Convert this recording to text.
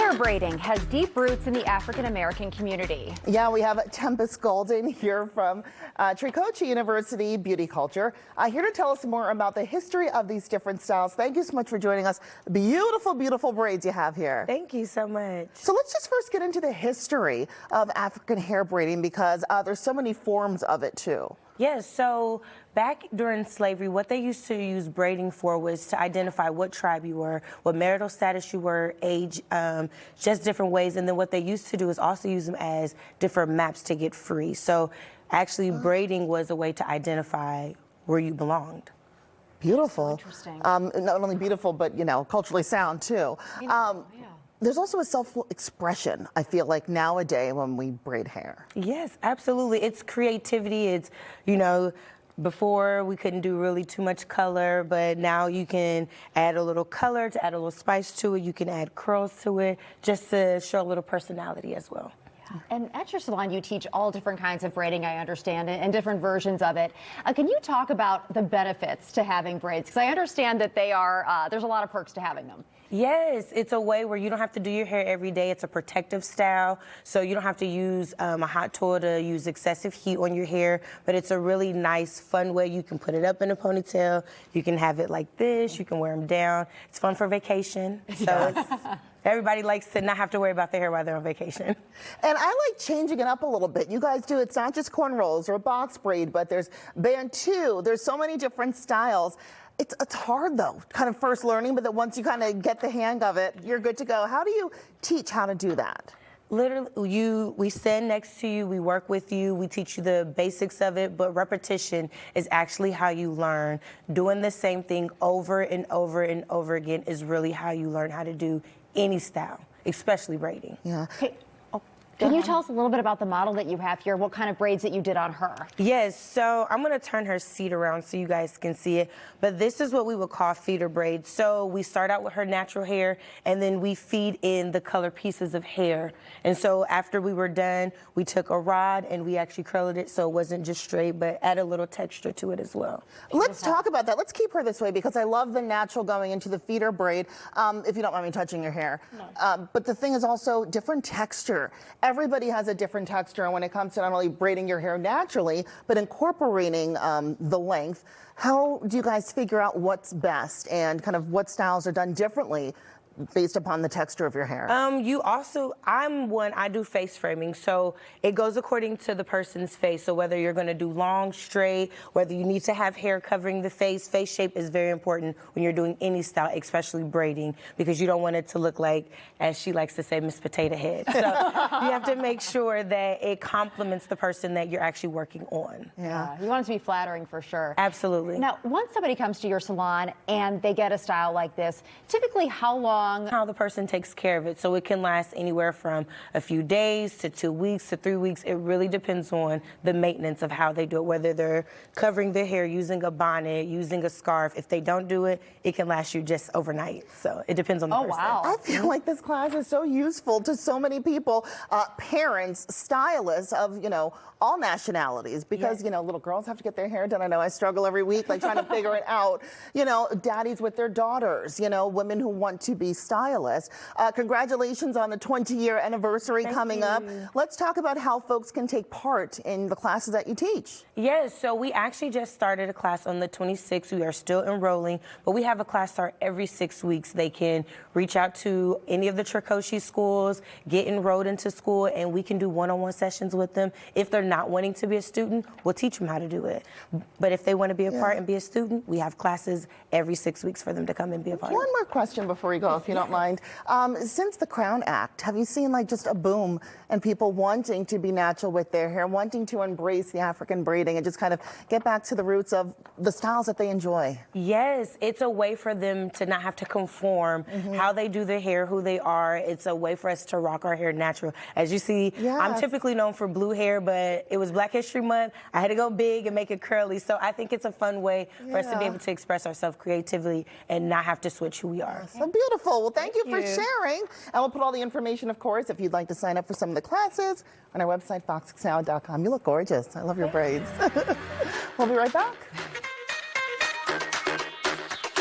Hair braiding has deep roots in the African American community. Yeah, we have Tempest Golden here from Tricoci University Beauty Culture, here to tell us more about the history of these different styles. Thank you so much for joining us. Beautiful, beautiful braids you have here. Thank you so much. So let's just first get into the history of African hair braiding, because there's so many forms of it too. Yes, so back during slavery, what they used to use braiding for was to identify what tribe you were, what marital status you were, age, just different ways. And then what they used to do is also use them as different maps to get free. So actually braiding was a way to identify where you belonged. Beautiful. Interesting. Not only beautiful, but, you know, culturally sound too. Yeah. There's also a self-expression, I feel like, nowadays when we braid hair. Yes, absolutely. It's creativity. It's, you know, before we couldn't do really too much color, but now you can add a little color to add a little spice to it. You can add curls to it just to show a little personality as well. And at your salon, you teach all different kinds of braiding, I understand, and different versions of it. Can you talk about the benefits to having braids? Because I understand that they are, there's a lot of perks to having them. Yes, it's a way where you don't have to do your hair every day. It's a protective style, so you don't have to use a hot tool to use excessive heat on your hair, but it's a really nice, fun way. You can put it up in a ponytail. You can have it like this. You can wear them down. It's fun for vacation. So everybody likes to not have to worry about their hair while they're on vacation. And I like changing it up a little bit. You guys do, it's not just cornrows or box braid, but there's bantu. There's so many different styles. It's hard though, kind of first learning, but then once you kind of get the hang of it, you're good to go. How do you teach how to do that? Literally, we stand next to you, we work with you, we teach you the basics of it, but repetition is actually how you learn. Doing the same thing over and over and over again is really how you learn how to do any style, especially braiding. Yeah. Hey, can you tell us a little bit about the model that you have here? What kind of braids that you did on her? Yes, so I'm gonna turn her seat around so you guys can see it. But this is what we would call feeder braids. So we start out with her natural hair, and then we feed in the color pieces of hair. And so after we were done, we took a rod and we actually curled it so it wasn't just straight, but add a little texture to it as well. Let's talk about that. Let's keep her this way, because I love the natural going into the feeder braid, if you don't mind me touching your hair. No. But the thing is also different texture. Everybody has a different texture when it comes to not only braiding your hair naturally, but incorporating the length. How do you guys figure out what's best and kind of what styles are done differently based upon the texture of your hair? I do face framing, so it goes according to the person's face. So whether you're gonna do long, straight, whether you need to have hair covering the face shape is very important when you're doing any style, especially braiding, because you don't want it to look like, as she likes to say, Miss Potato Head. So you have to make sure that it complements the person that you're actually working on. Yeah, you want it to be flattering for sure. Absolutely. Now, once somebody comes to your salon and they get a style like this, typically how long? How the person takes care of it. So it can last anywhere from a few days to 2 weeks to 3 weeks. It really depends on the maintenance of how they do it, whether they're covering their hair using a bonnet, using a scarf. If they don't do it, it can last you just overnight. So it depends on the person. Wow. I feel like this class is so useful to so many people, parents, stylists of, you know, all nationalities, because, you know, little girls have to get their hair done. I know I struggle every week, like trying to figure it out. You know, daddies with their daughters, you know, women who want to be stylists. Congratulations on the 20-year anniversary coming up. Let's talk about how folks can take part in the classes that you teach. Yes, so we actually just started a class on the 26th. We are still enrolling, but we have a class start every 6 weeks. They can reach out to any of the Tricoci schools, get enrolled into school, and we can do one-on-one sessions with them. If they're not wanting to be a student, we'll teach them how to do it. But if they want to be a part and be a student, we have classes every 6 weeks for them to come and be a part. One more question before we go, if you don't mind. Since the Crown Act, have you seen like just a boom and people wanting to be natural with their hair, wanting to embrace the African braiding and just kind of get back to the roots of the styles that they enjoy? Yes, it's a way for them to not have to conform how they do their hair, who they are. It's a way for us to rock our hair natural. As you see, I'm typically known for blue hair, but it was Black History Month. I had to go big and make it curly. So I think it's a fun way for us to be able to express ourselves creatively and not have to switch who we are. So beautiful. Well, thank you for sharing. And we'll put all the information, of course, if you'd like to sign up for some of the classes on our website, foxsound.com. You look gorgeous. I love your braids. We'll be right back.